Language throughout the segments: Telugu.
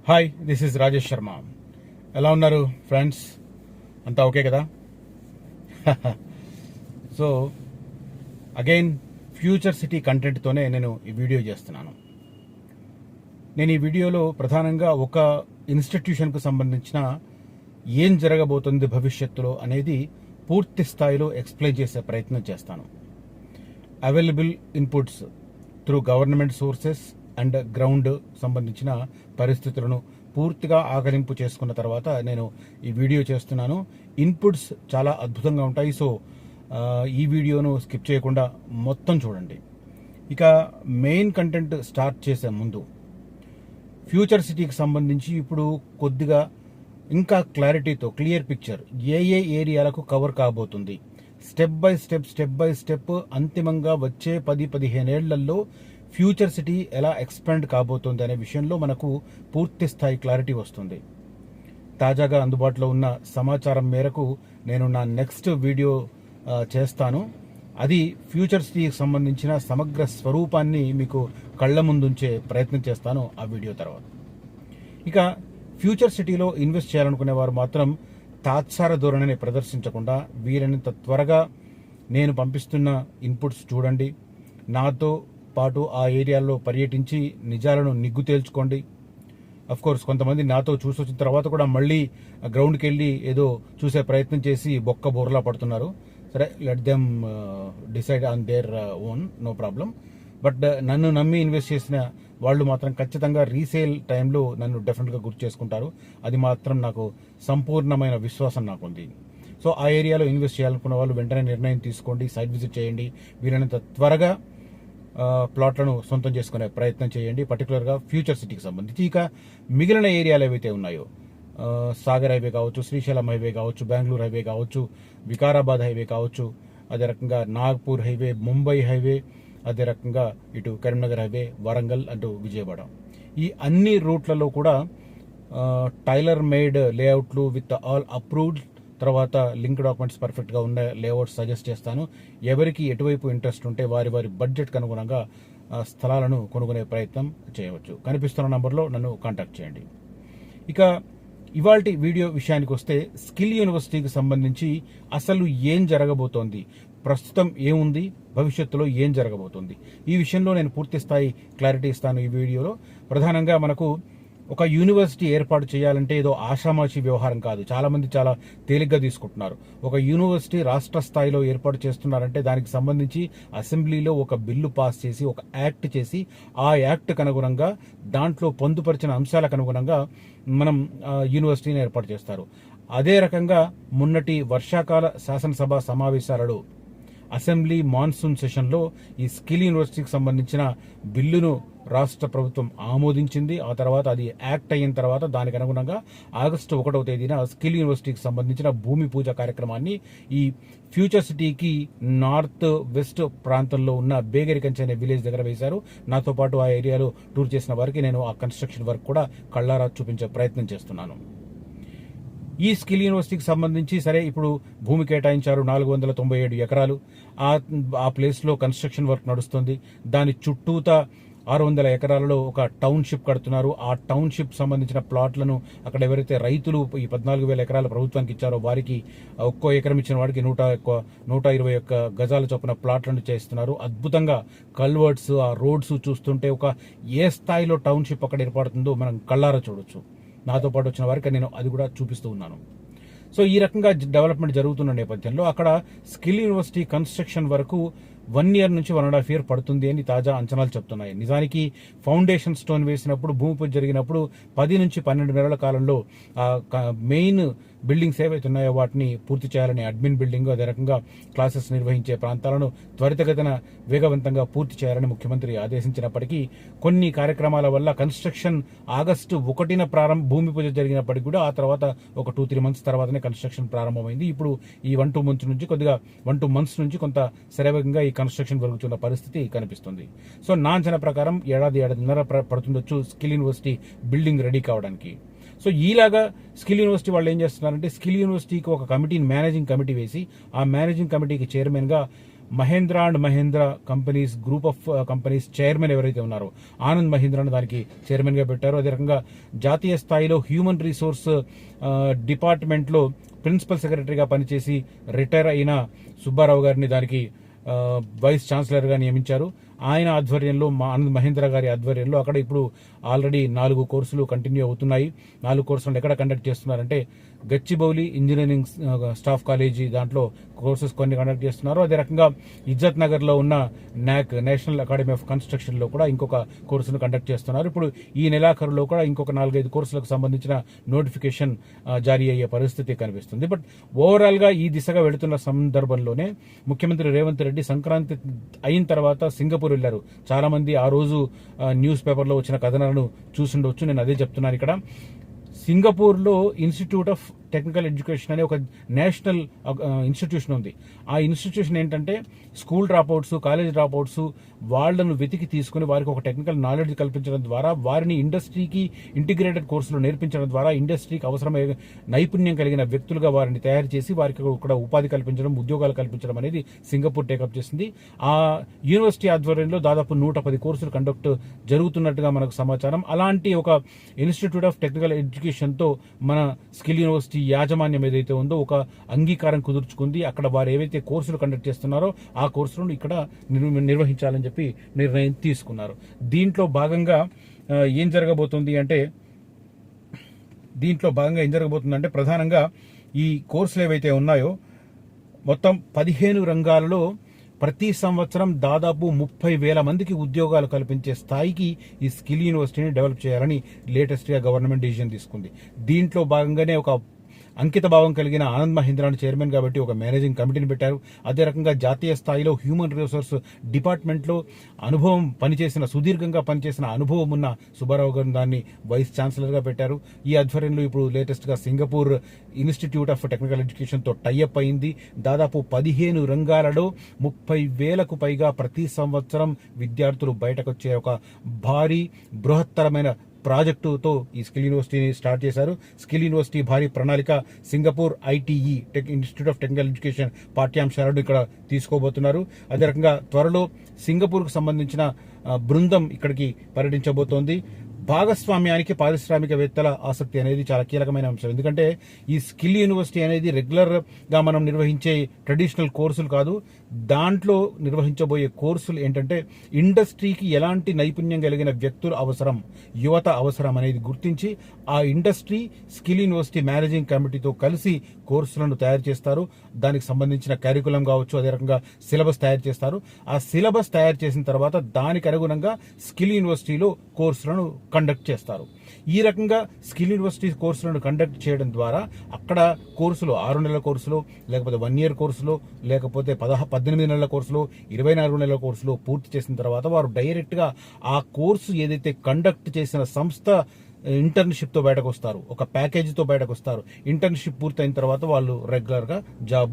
Hi, this is Rajesh Sharma. ఎలా ఉన్నారు ఫ్రెండ్స్? అంతా ఓకే కదా? సో అగైన్ ఫ్యూచర్ సిటీ కంటెంట్తోనే నేను ఈ వీడియో చేస్తున్నాను. నేను ఈ వీడియోలో ప్రధానంగా ఒక ఇన్స్టిట్యూషన్కు సంబంధించిన ఏం జరగబోతుంది భవిష్యత్తులో అనేది పూర్తి స్థాయిలో ఎక్స్ప్లెయిన్ చేసే ప్రయత్నం చేస్తాను. Available inputs through government sources and ground సంబంధించిన పరిస్థితులను పూర్తిగా ఆకలింపు చేసుకున్న తర్వాత నేను ఈ వీడియో చేస్తున్నాను. ఇన్పుట్స్ చాలా అద్భుతంగా ఉంటాయి. సో ఈ వీడియోను స్కిప్ చేయకుండా మొత్తం చూడండి. ఇక మెయిన్ కంటెంట్ స్టార్ట్ చేసే ముందు ఫ్యూచర్ సిటీకి సంబంధించి ఇప్పుడు కొద్దిగా ఇంకా క్లారిటీతో క్లియర్ పిక్చర్ ఏ ఏరియాలకు కవర్ కాబోతుంది, స్టెప్ బై స్టెప్ అంతిమంగా వచ్చే 10-15 ఏళ్లలో ఫ్యూచర్ సిటీ ఎలా ఎక్స్పాండ్ కాబోతుంది అనే విషయంలో మనకు పూర్తి స్థాయి క్లారిటీ వస్తుంది. తాజాగా అందుబాటులో ఉన్న సమాచారం మేరకు నేను నా నెక్స్ట్ వీడియో చేస్తాను. అది ఫ్యూచర్ సిటీకి సంబంధించిన సమగ్ర స్వరూపాన్ని మీకు కళ్ళ ముందుంచే ప్రయత్నం చేస్తాను ఆ వీడియో తర్వాత. ఇక ఫ్యూచర్ సిటీలో ఇన్వెస్ట్ చేయాలనుకునే వారు మాత్రం తాత్సార ధోరణిని ప్రదర్శించకుండా వీలైనంత త్వరగా నేను పంపిస్తున్న ఇన్పుట్స్ చూడండి. నాతో పాటు ఆ ఏరియాల్లో పర్యటించి నిజాలను నిగ్గు తేల్చుకోండి. కోర్స్ కొంతమంది నాతో చూసి వచ్చిన తర్వాత కూడా మళ్ళీ గ్రౌండ్కి వెళ్ళి ఏదో చూసే ప్రయత్నం చేసి బొక్క బోర్లా పడుతున్నారు. సరే, let them decide on their own, no problem. But నన్ను నమ్మి ఇన్వెస్ట్ చేసిన వాళ్ళు మాత్రం ఖచ్చితంగా రీసేల్ టైంలో నన్ను డెఫినెట్గా గుర్తు చేసుకుంటారు. అది మాత్రం నాకు సంపూర్ణమైన విశ్వాసం నాకుంది. సో ఆ ఏరియాలో ఇన్వెస్ట్ చేయాలనుకున్న వాళ్ళు వెంటనే నిర్ణయం తీసుకోండి, సైట్ విజిట్ చేయండి, వీలైనంత త్వరగా ప్లాట్లను సొంతం చేసుకునే ప్రయత్నం చేయండి. పర్టికులర్గా ఫ్యూచర్ సిటీకి సంబంధించి. ఇక మిగిలిన ఏరియాలు ఏవైతే ఉన్నాయో, సాగర్ హైవే కావచ్చు, శ్రీశైలం హైవే కావచ్చు, బెంగళూరు హైవే కావచ్చు, వికారాబాద్ హైవే కావచ్చు, అదే రకంగా నాగ్పూర్ హైవే, ముంబై హైవే, అదే రకంగా ఇటు కరీంనగర్ హైవే, వరంగల్ అటు విజయవాడ, ఈ అన్ని రూట్లలో కూడా టైలర్ మేడ్ లేఅవుట్లు విత్ ఆల్ అప్రూవ్డ్, తర్వాత లింక్ డాక్యుమెంట్స్ పర్ఫెక్ట్గా ఉన్న లేఅవుట్స్ సజెస్ట్ చేస్తాను. ఎవరికి ఎటువైపు ఇంట్రెస్ట్ ఉంటే వారి బడ్జెట్కి అనుగుణంగా స్థలాలను కొనుక్కునే ప్రయత్నం చేయవచ్చు. కనిపిస్తున్న నంబర్లో నన్ను కాంటాక్ట్ చేయండి. ఇక ఇవాల్టి వీడియో విషయానికి వస్తే, స్కిల్ యూనివర్సిటీకి సంబంధించి అసలు ఏం జరగబోతోంది, ప్రస్తుతం ఏముంది, భవిష్యత్తులో ఏం జరగబోతోంది, ఈ విషయంలో నేను పూర్తి స్థాయి క్లారిటీ ఇస్తాను ఈ వీడియోలో. ప్రధానంగా మనకు ఒక యూనివర్సిటీ ఏర్పాటు చేయాలంటే ఏదో ఆషామాషి వ్యవహారం కాదు. చాలా మంది చాలా తేలిగ్గా తీసుకుంటున్నారు. ఒక యూనివర్సిటీ రాష్ట్ర స్థాయిలో ఏర్పాటు చేస్తున్నారంటే దానికి సంబంధించి అసెంబ్లీలో ఒక బిల్లు పాస్ చేసి, ఒక యాక్ట్ చేసి, ఆ యాక్ట్కి అనుగుణంగా దాంట్లో పొందుపరిచిన అంశాలకు అనుగుణంగా మనం యూనివర్సిటీని ఏర్పాటు చేస్తారు. అదే రకంగా మొన్నటి వర్షాకాల శాసనసభ సమావేశాలలో అసెంబ్లీ మాన్సూన్ సెషన్లో ఈ స్కిల్ యూనివర్సిటీకి సంబంధించిన బిల్లును రాష్ట్ర ప్రభుత్వం ఆమోదించింది. ఆ తర్వాత అది యాక్ట్ అయిన తర్వాత దానికి అనుగుణంగా ఆగస్టు 1వ తేదీన స్కిల్ యూనివర్సిటీకి సంబంధించిన భూమి పూజ కార్యక్రమాన్ని ఈ ఫ్యూచర్ సిటీకి నార్త్ వెస్ట్ ప్రాంతంలో ఉన్న బేగరికంచి అనే విలేజ్ దగ్గర వేశారు. నాతో పాటు ఆ ఏరియాలో టూర్ చేసిన వారికి నేను ఆ కన్స్ట్రక్షన్ వర్క్ కూడా కళ్ళారా చూపించే ప్రయత్నం చేస్తున్నాను. ఈ స్కిల్ యూనివర్సిటీకి సంబంధించి సరే, ఇప్పుడు భూమి కేటాయించారు 497 ఎకరాలు. ఆ ప్లేస్లో కన్స్ట్రక్షన్ వర్క్ నడుస్తుంది. దాని చుట్టూతా 600 ఎకరాలలో ఒక టౌన్షిప్ కడుతున్నారు. ఆ టౌన్షిప్ సంబంధించిన ప్లాట్లను అక్కడ ఎవరైతే రైతులు ఈ 14,000 ఎకరాల ప్రభుత్వానికి ఇచ్చారో వారికి ఒక్కో ఎకరం ఇచ్చిన వాడికి 121 గజాల చొప్పున ప్లాట్లను చేస్తున్నారు. అద్భుతంగా కల్వర్ట్స్, ఆ రోడ్స్ చూస్తుంటే ఒక ఏ స్థాయిలో టౌన్షిప్ అక్కడ ఏర్పడుతుందో మనం కళ్ళారా చూడొచ్చు. నాతో పాటు వచ్చిన వారికి నేను అది కూడా చూపిస్తూ ఉన్నాను. సో ఈ రకంగా డెవలప్మెంట్ జరుగుతున్న నేపథ్యంలో అక్కడ స్కిల్ యూనివర్సిటీ కన్స్ట్రక్షన్ వరకు 1 year నుంచి 1.5 years పడుతుంది అని తాజా అంచనాలు చెప్తున్నాయి. నిజానికి ఫౌండేషన్ స్టోన్ వేసినప్పుడు, భూమి పూజ జరిగినప్పుడు 10 నుంచి 12 నెలల కాలంలో మెయిన్ బిల్డింగ్స్ ఏవైతే ఉన్నాయో వాటిని పూర్తి చేయాలని అడ్మిన్ బిల్డింగ్, అదే రకంగా క్లాసెస్ నిర్వహించే ప్రాంతాలను త్వరితగతిన వేగవంతంగా పూర్తి చేయాలని ముఖ్యమంత్రి ఆదేశించినప్పటికీ కొన్ని కార్యక్రమాల వల్ల కన్స్ట్రక్షన్ ఆగస్టు 1న భూమి పూజ జరిగినప్పటికీ కూడా ఆ తర్వాత ఒక 2-3 months తర్వాతనే కన్స్ట్రక్షన్ ప్రారంభమైంది. ఇప్పుడు ఈ 1-2 months నుంచి కొంత శరవేగంగా ఈ కన్స్ట్రక్షన్ జరుగుతున్న పరిస్థితి కనిపిస్తుంది. సో నా అంచనా ప్రకారం ఏడాదిన్నర పడుతుండొచ్చు స్కిల్ యూనివర్సిటీ బిల్డింగ్ రెడీ కావడానికి. సో ఈలాగా స్కిల్ యూనివర్సిటీ వాళ్ళు ఏం చేస్తున్నారంటే, స్కిల్ యూనివర్సిటీకి ఒక కమిటీని, మేనేజింగ్ కమిటీ వేసి, ఆ మేనేజింగ్ కమిటీకి చైర్మన్గా Mahindra and Mahindra companies group of companies chairman ఎవరైతే ఉన్నారో ఆనంద్ మహేంద్రను దానికి చైర్మన్గా పెట్టారు. అదే రకంగా జాతీయ స్థాయిలో హ్యూమన్ రిసోర్స్ డిపార్ట్మెంట్లో ప్రిన్సిపల్ సెక్రటరీగా పనిచేసి రిటైర్ అయిన సుబ్బారావు గారిని దానికి వైస్ ఛాన్సలర్గా నియమించారు. ఆయన ఆధ్వర్యంలో ఆనంద్ మహేంద్ర గారి ఆధ్వర్యంలో అక్కడ ఇప్పుడు ఆల్రెడీ 4 కోర్సులు కంటిన్యూ అవుతున్నాయి. 4 కోర్సులను ఎక్కడ కండక్ట్ చేస్తున్నారంటే గచ్చిబౌలి ఇంజనీరింగ్ స్టాఫ్ కాలేజీ దాంట్లో కోర్సెస్ కొన్ని కండక్ట్ చేస్తున్నారు. అదే రకంగా ఇజ్జత్ నగర్లో ఉన్న నాక్ నేషనల్ అకాడమీ ఆఫ్ కన్స్ట్రక్షన్లో కూడా ఇంకొక కోర్సును కండక్ట్ చేస్తున్నారు. ఇప్పుడు ఈ నెలాఖరులో కూడా ఇంకొక 4-5 కోర్సులకు సంబంధించిన నోటిఫికేషన్ జారీ అయ్యే పరిస్థితి కనిపిస్తుంది. బట్ ఓవరాల్గా ఈ దిశగా వెళుతున్న సందర్భంలోనే ముఖ్యమంత్రి రేవంత్ రెడ్డి సంక్రాంతి అయిన తర్వాత సింగపూర్ వెళ్లారు. చాలా మంది ఆ రోజు న్యూస్ పేపర్లో వచ్చిన కథనాలను చూసిండవచ్చు. నేను అదే చెప్తున్నాను ఇక్కడ. సింగపూర్లో ఇన్స్టిట్యూట్ ఆఫ్ టెక్నికల్ ఎడ్యుకేషన్ అనే ఒక నేషనల్ ఇన్స్టిట్యూషన్ ఉంది. ఆ ఇన్స్టిట్యూషన్ ఏంటంటే స్కూల్ డ్రాప్అవుట్స్, కాలేజ్ డ్రాప్అవుట్స్ వాళ్లను వెతికి తీసుకుని వారికి ఒక టెక్నికల్ నాలెడ్జ్ కల్పించడం ద్వారా వారిని ఇండస్ట్రీకి ఇంటిగ్రేటెడ్ కోర్సులు నేర్పించడం ద్వారా ఇండస్ట్రీకి అవసరమైన నైపుణ్యం కలిగిన వ్యక్తులుగా వారిని తయారు చేసి వారికి కూడా ఉపాధి కల్పించడం, ఉద్యోగాలు కల్పించడం అనేది సింగపూర్ టేకప్ చేసింది. ఆ యూనివర్సిటీ ఆధ్వర్యంలో దాదాపు 110 కోర్సులు కండక్ట్ జరుగుతున్నట్టుగా మనకు సమాచారం. అలాంటి ఒక ఇన్స్టిట్యూట్ ఆఫ్ టెక్నికల్ ఎడ్యుకేషన్తో మన స్కిల్ యూనివర్సిటీ యాజమాన్యం ఏదైతే ఉందో ఒక అంగీకారం కుదుర్చుకుంది. అక్కడ వారు ఏవైతే కోర్సులు కండక్ట్ చేస్తున్నారో ఆ కోర్సులను ఇక్కడ నిర్వహించాలని చెప్పి నిర్ణయం తీసుకున్నారు. దీంట్లో భాగంగా ఏం జరగబోతుంది అంటే ప్రధానంగా ఈ కోర్సులు ఏవైతే ఉన్నాయో మొత్తం 15 రంగాలలో ప్రతి సంవత్సరం దాదాపు 30,000 మందికి ఉద్యోగాలు కల్పించే స్థాయికి ఈ స్కిల్ యూనివర్సిటీని డెవలప్ చేయాలని లేటెస్ట్గా గవర్నమెంట్ డిసిజన్ తీసుకుంది. దీంట్లో భాగంగానే ఒక అంకిత భావం కలిగిన ఆనంద్ మహేంద్రను చైర్మన్ కాబట్టి ఒక మేనేజింగ్ కమిటీని పెట్టారు. అదే రకంగా జాతీయ స్థాయిలో హ్యూమన్ రిసోర్స్ డిపార్ట్మెంట్లో సుదీర్ఘంగా పనిచేసిన అనుభవం ఉన్న సుబ్బారావు గారు దాన్ని వైస్ ఛాన్సలర్గా పెట్టారు. ఈ ఆధ్వర్యంలో ఇప్పుడు లేటెస్ట్గా సింగపూర్ ఇన్స్టిట్యూట్ ఆఫ్ టెక్నికల్ ఎడ్యుకేషన్తో టైఅప్ అయింది. దాదాపు 15 రంగాలలో 30,000కు పైగా ప్రతి సంవత్సరం విద్యార్థులు బయటకు వచ్చే ఒక భారీ బృహత్తరమైన ప్రాజెక్టుతో ఈ స్కిల్ యూనివర్సిటీని స్టార్ట్ చేశారు. స్కిల్ యూనివర్సిటీ భారీ ప్రణాళిక Singapore ITE institute of technical education పాఠ్యాంశాలను ఇక్కడ తీసుకోబోతున్నారు. అదే రకంగా త్వరలో సింగపూర్కు సంబంధించిన బృందం ఇక్కడికి పర్యటించబోతోంది. భాగస్వామ్యానికి పారిశ్రామికవేత్తల ఆసక్తి అనేది చాలా కీలకమైన అంశం. ఎందుకంటే ఈ స్కిల్ యూనివర్సిటీ అనేది రెగ్యులర్గా మనం నిర్వహించే ట్రెడిషనల్ కోర్సులు కాదు. దాంట్లో నిర్వహించబోయే కోర్సులు ఏంటంటే ఇండస్ట్రీకి ఎలాంటి నైపుణ్యం కలిగిన వ్యక్తులు అవసరం, యువత అవసరం అనేది గుర్తించి ఆ ఇండస్ట్రీ స్కిల్ యూనివర్సిటీ మేనేజింగ్ కమిటీతో కలిసి కోర్సులను తయారు చేస్తారు. దానికి సంబంధించిన కరికులం కావచ్చు, అదే రకంగా సిలబస్ తయారు చేస్తారు. ఆ సిలబస్ తయారు చేసిన తర్వాత దానికి అనుగుణంగా స్కిల్ యూనివర్సిటీలో కోర్సులను కండక్ట్ చేస్తారు. ఈ రకంగా స్కిల్ యూనివర్సిటీ కోర్సులను కండక్ట్ చేయడం ద్వారా అక్కడ కోర్సులు 6 నెలల కోర్సులు, లేకపోతే 1 ఇయర్ కోర్సులు, లేకపోతే 18 నెలల కోర్సులు, 24 నెలల కోర్సులు పూర్తి చేసిన తర్వాత వారు డైరెక్ట్గా ఆ కోర్సు ఏదైతే కండక్ట్ చేసిన సంస్థ ఇంటర్న్షిప్తో బయటకు వస్తారు, ఒక ప్యాకేజీతో బయటకు వస్తారు. ఇంటర్న్షిప్ పూర్తయిన తర్వాత వాళ్ళు రెగ్యులర్గా జాబ్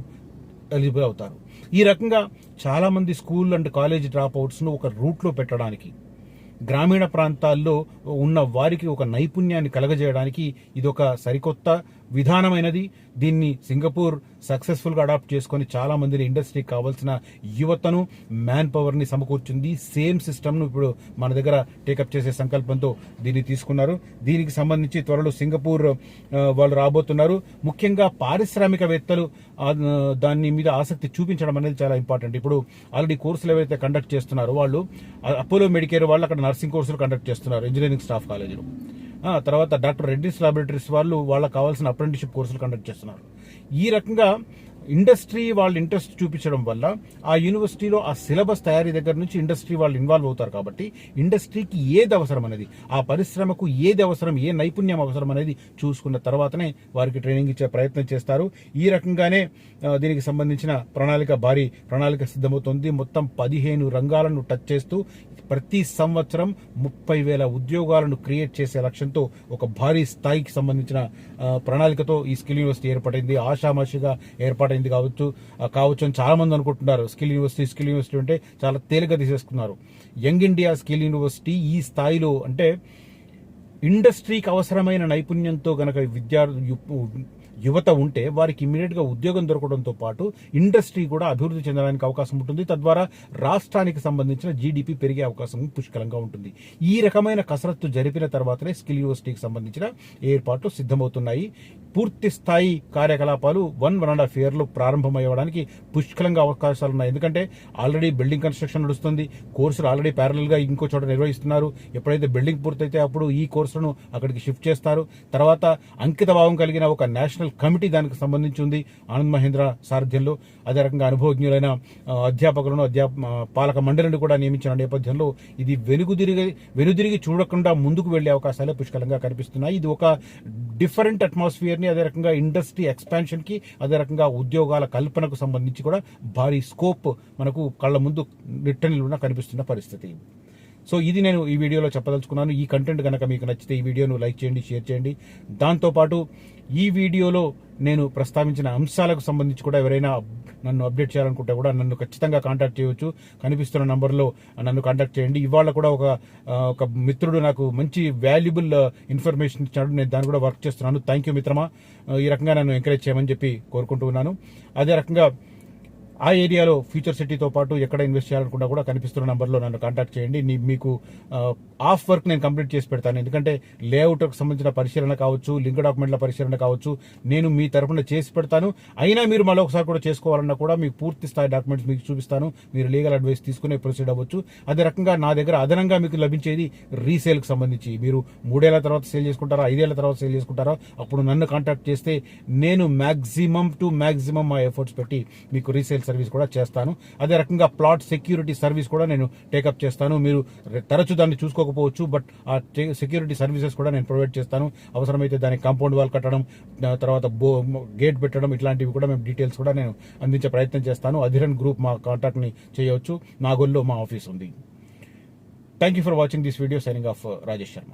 ఎలిజిబుల్ అవుతారు. ఈ రకంగా చాలామంది స్కూల్ అండ్ కాలేజ్ డ్రాప్ అవుట్స్ను ఒక రూట్లో పెట్టడానికి, గ్రామీణ ప్రాంతాల్లో ఉన్న వారికి ఒక నైపుణ్యాన్ని కలగజేయడానికి ఇది ఒక సరికొత్త విధానమైనది. దీన్ని సింగపూర్ సక్సెస్ఫుల్గా అడాప్ట్ చేసుకొని చాలా మందిని ఇండస్ట్రీకి కావాల్సిన యువతను, మ్యాన్ పవర్ని సమకూర్చింది. సేమ్ సిస్టమ్ను ఇప్పుడు మన దగ్గర టేకప్ చేసే సంకల్పంతో దీన్ని తీసుకున్నారు. దీనికి సంబంధించి త్వరలో సింగపూర్ వాళ్ళు రాబోతున్నారు. ముఖ్యంగా పారిశ్రామికవేత్తలు దాని మీద ఆసక్తి చూపించడం అనేది చాలా ఇంపార్టెంట్. ఇప్పుడు ఆల్రెడీ కోర్సులు ఏవైతే కండక్ట్ చేస్తున్నారో వాళ్ళు అపోలో మెడికేర్ వాళ్ళు అక్కడ నర్సింగ్ కోర్సులు కండక్ట్ చేస్తున్నారు ఇంజనీరింగ్ స్టాఫ్ కాలేజీలో. తర్వాత డాక్టర్ రెడ్డిస్ లాబొరేటరీస్ వాళ్ళు వాళ్ళకి కావాల్సిన అప్రెంటిస్షిప్ కోర్సులు కండక్ట్ చేస్తున్నారు. ఈ రకంగా ఇండస్ట్రీ వాళ్ళు ఇంట్రెస్ట్ చూపించడం వల్ల ఆ యూనివర్సిటీలో ఆ సిలబస్ తయారీ దగ్గర నుంచి ఇండస్ట్రీ వాళ్ళు ఇన్వాల్వ్ అవుతారు. కాబట్టి ఇండస్ట్రీకి ఏది అవసరం అనేది, ఆ పరిశ్రమకు ఏది అవసరం, ఏ నైపుణ్యం అవసరం అనేది చూసుకున్న తర్వాతనే వారికి ట్రైనింగ్ ఇచ్చే ప్రయత్నం చేస్తారు. ఈ రకంగానే దీనికి సంబంధించిన భారీ ప్రణాళిక సిద్ధమవుతుంది. మొత్తం 15 రంగాలను టచ్ చేస్తూ ప్రతి సంవత్సరం 30,000 ఉద్యోగాలను క్రియేట్ చేసే లక్ష్యంతో ఒక భారీ స్థాయికి సంబంధించిన ప్రణాళికతో ఈ స్కిల్ యూనివర్సిటీ ఏర్పడింది. ఆషామాషిగా ఏర్పాటైంది కావచ్చు అని చాలా మంది అనుకుంటున్నారు. స్కిల్ యూనివర్సిటీ అంటే చాలా తేలిక తీసేసుకున్నారు. యంగ్ ఇండియా స్కిల్ యూనివర్సిటీ ఈ స్థాయిలో అంటే ఇండస్ట్రీకి అవసరమైన నైపుణ్యంతో గనక యువత ఉంటే వారికి ఇమ్మీడియట్గా ఉద్యోగం దొరకడంతో పాటు ఇండస్ట్రీ కూడా అభివృద్ధి చెందడానికి అవకాశం ఉంటుంది. తద్వారా రాష్ట్రానికి సంబంధించిన జీడిపి పెరిగే అవకాశం పుష్కలంగా ఉంటుంది. ఈ రకమైన కసరత్తు జరిపిన తర్వాతనే స్కిల్ యూనివర్సిటీకి సంబంధించిన ఏర్పాట్లు సిద్ధమవుతున్నాయి. పూర్తి స్థాయి కార్యకలాపాలు 1.5 yearలో ప్రారంభమయ్యడానికి పుష్కలంగా అవకాశాలు ఉన్నాయి. ఎందుకంటే ఆల్రెడీ బిల్డింగ్ కన్స్ట్రక్షన్ నడుస్తుంది, కోర్సులు ఆల్రెడీ ప్యారలల్గా ఇంకో చోట నిర్వహిస్తున్నారు. ఎప్పుడైతే బిల్డింగ్ పూర్తయితే అప్పుడు ఈ కోర్సులను అక్కడికి షిఫ్ట్ చేస్తారు. తర్వాత అంకిత భావం కలిగిన ఒక నేషనల్ కమిటీ దానికి సంబంధించి ఉంది ఆనంద్ మహేంద్ర సారథ్యంలో. అదే రకంగా అనుభవజ్ఞులైన అధ్యాపకులను పాలక మండలిని కూడా నియమించిన నేపథ్యంలో ఇది వెనుదిరిగి చూడకుండా ముందుకు వెళ్లే అవకాశాలే పుష్కలంగా కనిపిస్తున్నాయి. ఇది ఒక డిఫరెంట్ అట్మాస్ఫియర్ ని, అదే రకంగా ఇండస్ట్రీ ఎక్స్పాన్షన్ కి, అదే రకంగా ఉద్యోగాల కల్పనకు సంబంధించి కూడా భారీ స్కోప్ మనకు కళ్ళ ముందు నిట్టనిలువున కనిపిస్తున్న పరిస్థితి. సో ఇది నేను ఈ వీడియోలో చెప్పదలుచుకున్నాను. ఈ కంటెంట్ కనుక మీకు నచ్చితే ఈ వీడియోను లైక్ చేయండి, షేర్ చేయండి. దాంతోపాటు ఈ వీడియోలో నేను ప్రస్తావించిన అంశాలకు సంబంధించి కూడా ఎవరైనా నన్ను అప్డేట్ చేయాలనుకుంటే కూడా నన్ను ఖచ్చితంగా కాంటాక్ట్ చేయవచ్చు. కనిపిస్తున్న నంబర్లో నన్ను కాంటాక్ట్ చేయండి. ఇవాళ కూడా ఒక మిత్రుడు నాకు మంచి వాల్యుబుల్ ఇన్ఫర్మేషన్ ఇచ్చాడు. నేను దాన్ని కూడా వర్క్ చేస్తున్నాను. థ్యాంక్ యూ మిత్రమా, ఈ రకంగా నన్ను ఎంకరేజ్ చేయమని చెప్పి కోరుకుంటూ ఉన్నాను. అదే రకంగా ఆ ఏరియాలో ఫ్యూచర్ సిటీతో పాటు ఎక్కడ ఇన్వెస్ట్ చేయాలనుకున్నా కూడా కనిపిస్తున్న నంబర్లో నన్ను కాంటాక్ట్ చేయండి. మీకు ఆఫ్ వర్క్ నేను కంప్లీట్ చేసి పెడతాను. ఎందుకంటే లేఅవుట్కి సంబంధించిన పరిశీలన కావచ్చు, లింక్ డాక్యుమెంట్ల పరిశీలన కావచ్చు, నేను మీ తరఫున చేసి పెడతాను. అయినా మీరు మళ్ళీ ఒకసారి కూడా చేసుకోవాలన్నా కూడా మీకు పూర్తి స్థాయి డాక్యుమెంట్స్ మీకు చూపిస్తాను. మీరు లీగల్ అడ్వైస్ తీసుకునే ప్రొసీడ్ అవ్వచ్చు. అదే రకంగా నా దగ్గర అదనంగా మీకు లభించేది రీసేల్కి సంబంధించి. మీరు 3 ఏళ్ల తర్వాత సేల్ చేసుకుంటారా, 5 ఏళ్ల తర్వాత సేల్ చేసుకుంటారా, అప్పుడు నన్ను కాంటాక్ట్ చేస్తే నేను మ్యాక్సిమం మా ఎఫర్ట్స్ పెట్టి మీకు రీసేల్ సర్వీస్ కూడా చేస్తాను. అదే రకంగా ప్లాట్ సెక్యూరిటీ సర్వీస్ కూడా నేను టేకప్ చేస్తాను. మీరు తరచూ దాన్ని చూసుకోకపోవచ్చు, బట్ ఆ సెక్యూరిటీ సర్వీసెస్ కూడా నేను ప్రొవైడ్ చేస్తాను. అవసరమైతే దానికి కాంపౌండ్ వాల్ కట్టడం, తర్వాత గేట్ పెట్టడం, ఇట్లాంటివి కూడా మేము డీటెయిల్స్ కూడా నేను అందించే ప్రయత్నం చేస్తాను. అధిరన్ గ్రూప్ మా కాంటాక్ట్ ని చేయవచ్చు. నాగోల్లో మా ఆఫీస్ ఉంది. Thank you for watching this video. Signing off Rajesh Sharma.